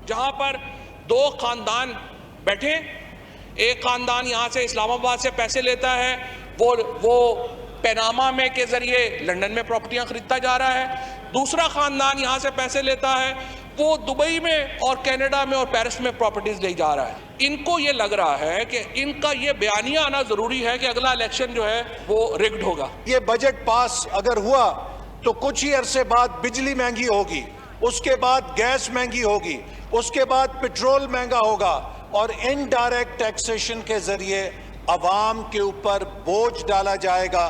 जहां पर दो खानदान बैठे, एक खानदान यहां से इस्लामाबाद से पैसे लेता है, वो पैनामा में के जरिए लंदन में प्रॉपर्टियां खरीदता जा रहा है, दूसरा खानदान यहां से पैसे लेता है, वो दुबई में और कनाडा में और पेरिस में प्रॉपर्टीज ले जा रहा है। इनको ये लग रहा है कि इनका ये बयानिया आना जरूरी है कि अगला इलेक्शन जो है वो रिग्ड होगा। ये बजट पास अगर हुआ तो कुछ ही अरसे बाद बिजली महंगी होगी, उसके बाद गैस महंगी होगी, उसके बाद पेट्रोल महंगा होगा और इनडायरेक्ट टैक्सेशन के जरिए अवाम के ऊपर बोझ डाला जाएगा।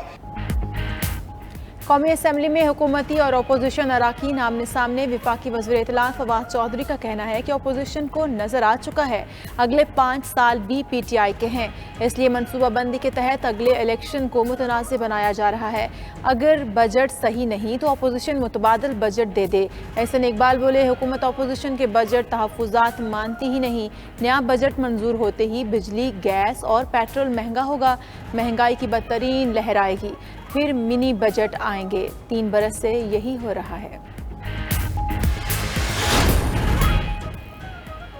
कौमी असम्बली में हुकूमती और अपोजिशन अराकीन आमने सामने। वफाकी वज़ीर इत्तलात फवाद चौधरी का कहना है कि अपोजिशन को नजर आ चुका है अगले 5 साल भी PTI के हैं, इसलिए मनसूबाबंदी के तहत अगले इलेक्शन को मुतनाज़िब बनाया जा रहा है। अगर बजट सही नहीं तो अपोजिशन मुतबादल बजट दे दे। एहसन इकबाल बोले, हुकूमत अपोजिशन के बजट तहफ़्फ़ुज़ात मानती ही नहीं। नया बजट मंजूर होते ही बिजली, गैस और पेट्रोल महंगा होगा, महंगाई की बदतरीन लहर आएगी, फिर मिनी बजट आएंगे। 3 बरस से यही हो रहा है।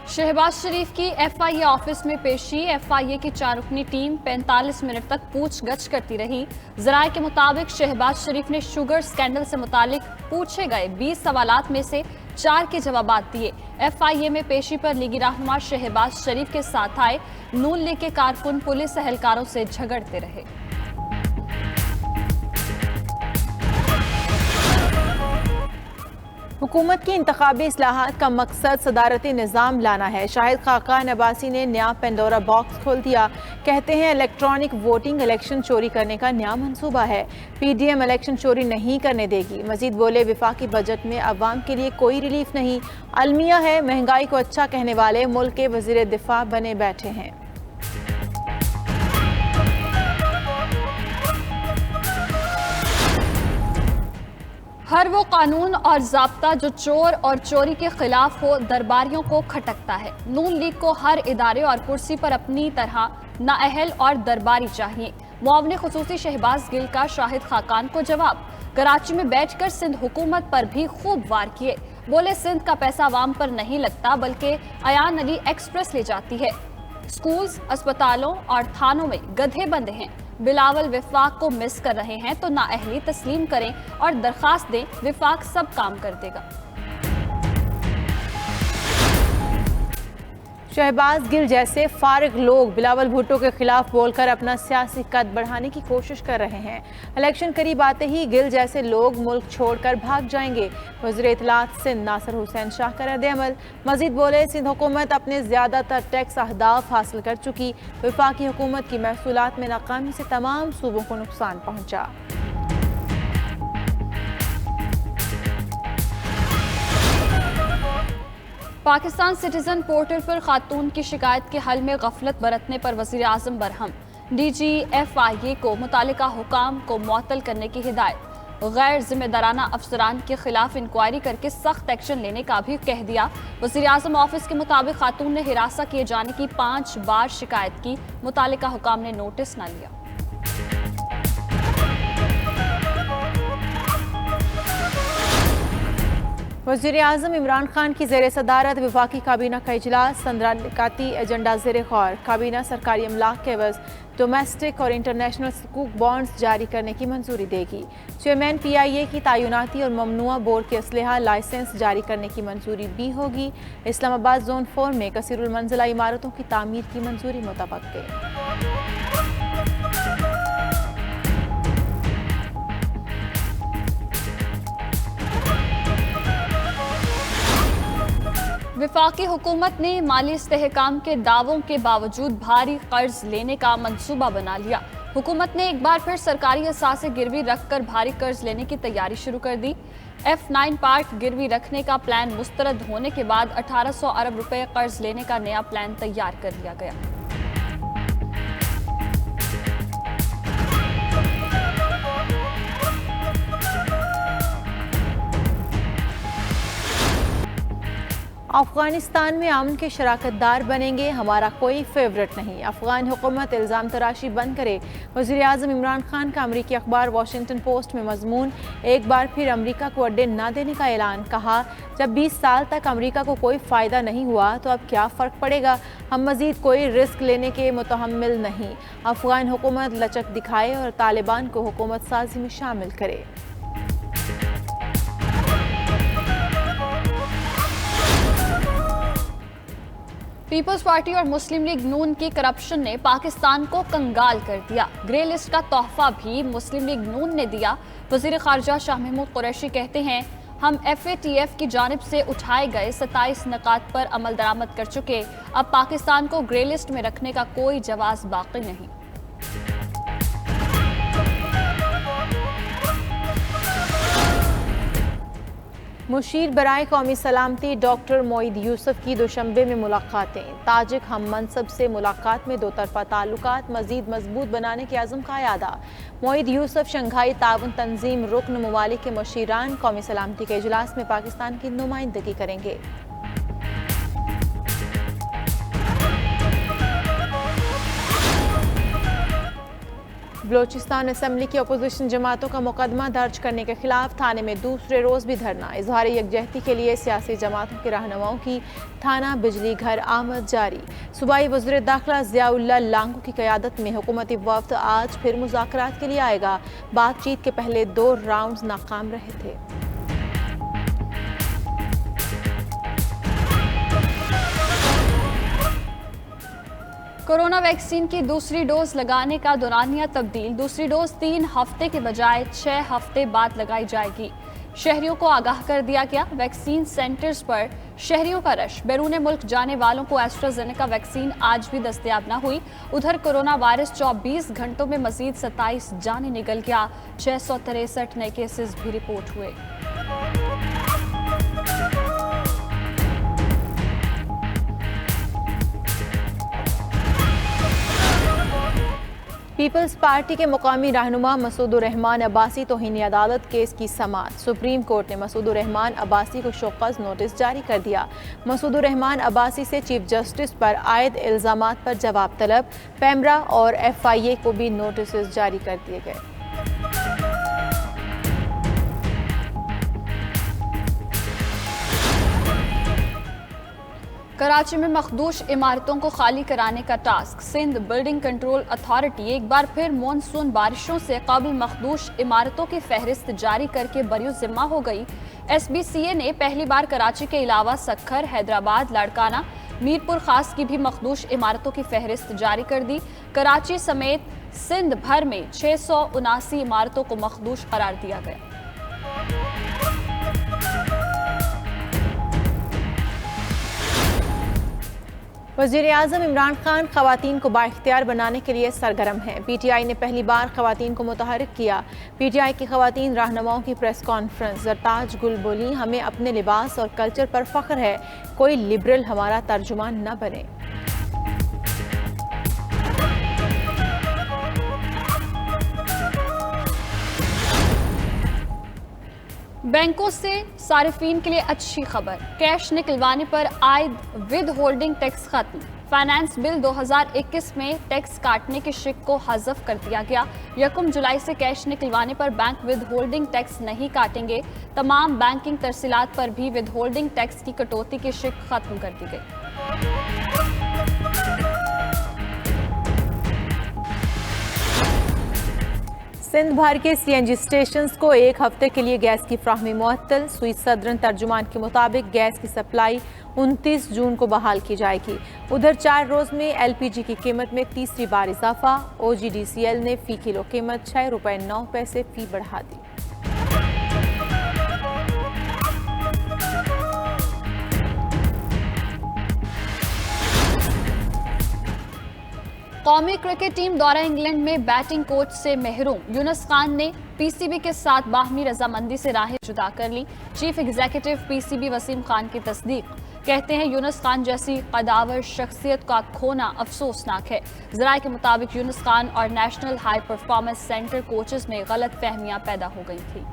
शहबाज शरीफ की FIA ऑफिस में पेशी। FIA की 4 रुकनी टीम 45 मिनट तक पूछगछ करती रही। जराये के मुताबिक शहबाज शरीफ ने शुगर स्कैंडल से मुतालिक पूछे गए 20 सवालात में से 4 के जवाबात दिए। FIA में पेशी पर लीगी रहनुमा शहबाज शरीफ के साथ आए नून लीग के कारकुन पुलिस एहलकारों से झगड़ते रहे। हुकूमत की इंतखाबी इस्लाहात का मकसद सदारती निज़ाम लाना है। शाहिद खाकान अब्बासी ने नया पेंडोरा बॉक्स खोल दिया। कहते हैं इलेक्ट्रॉनिक वोटिंग इलेक्शन चोरी करने का नया मंसूबा है। PDM इलेक्शन चोरी नहीं करने देगी। मजीद बोले, विफाकी बजट में अवाम के लिए कोई रिलीफ नहीं, अलमिया है। महंगाई को अच्छा कहने वाले मुल्क के वजीर दिफा बने बैठे हैं। हर वो कानून और ज़ाब्ता जो चोर और चोरी के खिलाफ हो दरबारियों को खटकता है। नून लीग को हर इदारे और कुर्सी पर अपनी तरह नाअहल और दरबारी चाहिए। मुआवने खुसूसी शहबाज गिल का शाहिद खाकान को जवाब। कराची में बैठकर सिंध हुकूमत पर भी खूब वार किए। बोले, सिंध का पैसा अवाम पर नहीं लगता बल्कि अयान अली एक्सप्रेस ले जाती है। स्कूल्स, अस्पतालों और थानों में गधे बंधे हैं। बिलावल विफाक को मिस कर रहे हैं तो नाअहली तस्लीम करें और दरखास्त दें, विफाक सब काम कर देगा। शहबाज गिल जैसे फारिग लोग बिलावल भुट्टो के खिलाफ बोलकर अपना सियासी कद बढ़ाने की कोशिश कर रहे हैं। इलेक्शन करीब आते ही गिल जैसे लोग मुल्क छोड़कर भाग जाएंगे। वज़ीर इत्तलात सिंध नासिर हुसैन शाह का रद्द-ए-अमल। मजीद बोले, सिंध हुकूमत अपने ज़्यादातर टैक्स अहदाफ हासिल कर चुकी। वफाकी हुकूमत की महसूलात में नाकामी से तमाम सूबों को नुकसान पहुँचा। पाकिस्तान सिटीजन पोर्टल पर खातून की शिकायत के हल में गफलत बरतने पर वज़ीर आज़म बरहम। DG FIA को मुतालिका हुकाम को मुअत्तल करने की हिदायत। गैर जिम्मेदाराना अफसरान के खिलाफ इंक्वायरी करके सख्त एक्शन लेने का भी कह दिया। वज़ीर आज़म ऑफिस के मुताबिक खातून ने हिरासा किए जाने की 5 बार शिकायत की, मुतालिका हुकाम ने नोटिस न लिया। वज़ीर आज़म इमरान खान की ज़ेर सदारत वफाकी काबीना का इजलास। 15 निकाती एजेंडा ज़ेर ख़ौर। काबीना सरकारी अमलाक के एवज़ डोमेस्टिक और इंटरनेशनल हुकूक बॉन्ड्स जारी करने की मंजूरी देगी। चेयरमैन PIA की तैनाती और ममनुआ बोर्ड के असलहा लाइसेंस जारी करने की मंजूरी भी होगी। इस्लामाबाद जोन 4 में कसीरुल मंजिला इमारतों की तामीर की मंजूरी मुतवक्किल। वफाकी हुकूमत ने माली इस्तेहकाम के दावों के बावजूद भारी कर्ज लेने का मंसूबा बना लिया। हुकूमत ने एक बार फिर सरकारी असासे गिरवी रखकर भारी कर्ज लेने की तैयारी शुरू कर दी। F9 पार्क गिरवी रखने का प्लान मुस्तरद होने के बाद 1800 अरब रुपए कर्ज लेने का नया प्लान तैयार कर लिया गया। अफगानिस्तान में अमन के शराकतदार बनेंगे, हमारा कोई फेवरेट नहीं। अफगान हुकूमत इल्ज़ाम तराशी बंद करे। वज़ीर आज़म इमरान खान का अमरीकी अखबार वाशिंगटन पोस्ट में मजमून। एक बार फिर अमरीका को अड्डे न देने का ऐलान। कहा, जब 20 साल तक अमरीका को कोई फ़ायदा नहीं हुआ तो अब क्या फ़र्क पड़ेगा। हम मज़ीद कोई रिस्क लेने के मुतहम्मिल नहीं। अफगान हुकूमत लचक दिखाए और तालिबान को हुकूमत साजी में शामिल करे। पीपल्स पार्टी और मुस्लिम लीग नून की करप्शन ने पाकिस्तान को कंगाल कर दिया। ग्रे लिस्ट का तोहफा भी मुस्लिम लीग नून ने दिया। वज़ीर ख़ारजा शाह महमूद कुरैशी कहते हैं, हम FATF की जानिब से उठाए गए 27 नकात पर अमल दरामद कर चुके। अब पाकिस्तान को ग्रे लिस्ट में रखने का कोई जवाज़ बाकी नहीं। मुशीर बराए कौमी सलामती डॉक्टर मोईद यूसुफ की दुशंबे में मुलाकातें। ताजिक हम मनसब से मुलाकात में दो तरफा ताल्लुकात मजीद मजबूत बनाने के अज़म का यादा। मोईद यूसुफ शंघाई ताउन तंजीम रुकन ममालिक के मुशीरान कौमी सलामती के इजलास में पाकिस्तान की नुमाइंदगी करेंगे। बलोचिस्तान असम्बली की अपोजिशन जमातों का मुकदमा दर्ज करने के खिलाफ थाने में दूसरे रोज भी धरना। इजहार यकजहती के लिए सियासी जमातों के रहनुमाओं की थाना बिजली घर आमद जारी। सूबाई वज़ीर दाखिला ज़ियाउल्लाह लांगू की क़यादत में हुकूमती वफ़द आज फिर मुज़ाकरात के लिए आएगा। बातचीत के पहले 2 राउंड नाकाम रहे थे। कोरोना वैक्सीन की दूसरी डोज लगाने का दौरानिया तब्दील। दूसरी डोज 3 हफ्ते के बजाय 6 हफ्ते बाद लगाई जाएगी। शहरियों को आगाह कर दिया गया। वैक्सीन सेंटर्स पर शहरियों का रश। बैरून मुल्क जाने वालों को एस्ट्राजेनेका वैक्सीन आज भी दस्तयाब न हुई। उधर कोरोना वायरस 24 घंटों में मजीद 27 जाने निकल गया। 663 नए केसेस भी रिपोर्ट हुए। पीपल्स पार्टी के मुकामी रहनुमा मसूदुर रहमान अब्बासी तौहीन अदालत केस की समाअत। सुप्रीम कोर्ट ने मसूदुर रहमान अब्बासी को शोकस नोटिस जारी कर दिया। मसूदुर रहमान अब्बासी से चीफ जस्टिस पर आयद इल्जामात पर जवाब तलब। पैमरा और FIA को भी नोटिस जारी कर दिए गए। कराची में मखदूश इमारतों को खाली कराने का task. Sindh building control authority एक बार फिर मानसून बारिशों से काबिल मखदूश इमारतों की फहरिस्त जारी करके बरियो जिम्मा हो गई। SBCA ने पहली बार कराची के अलावा सक्खर, हैदराबाद, लाड़काना, मीरपुर खास की भी मखदूश इमारतों की फहरिस्त जारी कर दी। कराची समेत सिंध भर में 679 इमारतों को मखदूश करार दिया गया। वज़ीर आज़म इमरान खान ख़वातीन को बाइख्तियार बनाने के लिए सरगर्म हैं। PTI ने पहली बार ख़वातीन को मुतहर्रिक किया। PTI की ख़वातीन रहनुमाओं की प्रेस कॉन्फ्रेंस। ज़रताज गुल बोली, हमें अपने लिबास और कल्चर पर फ़ख्र है, कोई लिबरल हमारा तर्जुमान न बने। बैंकों से सारिफीन के लिए अच्छी खबर। कैश निकलवाने पर आयद विद होल्डिंग टैक्स खत्म। फाइनेंस बिल 2021 में टैक्स काटने के शिक को हज़फ कर दिया गया। 1 जुलाई से कैश निकलवाने पर बैंक विद होल्डिंग टैक्स नहीं काटेंगे। तमाम बैंकिंग तरसीलात पर भी विद होल्डिंग टैक्स की कटौती की शिक खत्म कर दी गई। सिंध भर के CNG स्टेशंस को 1 हफ्ते के लिए गैस की फ्राहमी मुअत्तल। स्वीट सदरन तर्जुमान के मुताबिक गैस की सप्लाई 29 जून को बहाल की जाएगी। उधर 4 रोज में LPG की कीमत में तीसरी बार इजाफा। OGDCL ने फी किलो कीमत ₹6.09 फी बढ़ा दी। कौमी क्रिकेट टीम दौरा इंग्लैंड में बैटिंग कोच से महरूम। यूनुस खान ने PCB के साथ बाहमी रजामंदी से राहें जुदा कर ली। Chief executive PCB Wasim Khan की तस्दीक। कहते हैं यूनुस खान जैसी कदावर शख्सियत का खोना अफसोसनाक है। ज़राए के मुताबिक यूनुस खान और national high performance centre coaches में गलत फहमियां पैदा हो गई थी।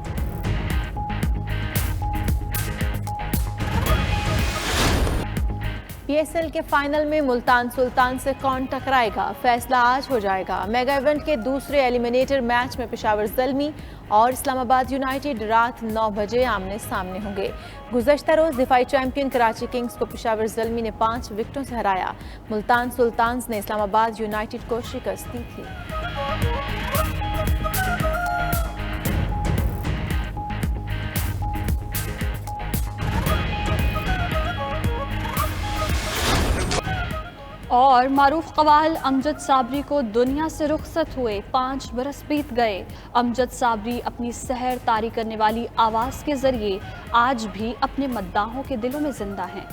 PSL के फाइनल में मुल्तान सुल्तान से कौन टकराएगा, फैसला आज हो जाएगा। मेगा इवेंट के दूसरे एलिमिनेटर मैच में पेशावर ज़ल्मी और इस्लामाबाद यूनाइटेड रात 9 बजे आमने सामने होंगे। गुज़श्ता रोज दिफाई चैंपियन कराची किंग्स को पेशावर ज़ल्मी ने 5 विकेटों से हराया। मुल्तान सुल्तान्स ने इस्लामाबाद यूनाइटेड को शिकस्त दी थी। और मारूफ कवाल अमजद साबरी को दुनिया से रुखसत हुए 5 बरस बीत गए। अमजद साबरी अपनी सहर तारी करने वाली आवाज़ के जरिए आज भी अपने मद्दाहों के दिलों में जिंदा हैं।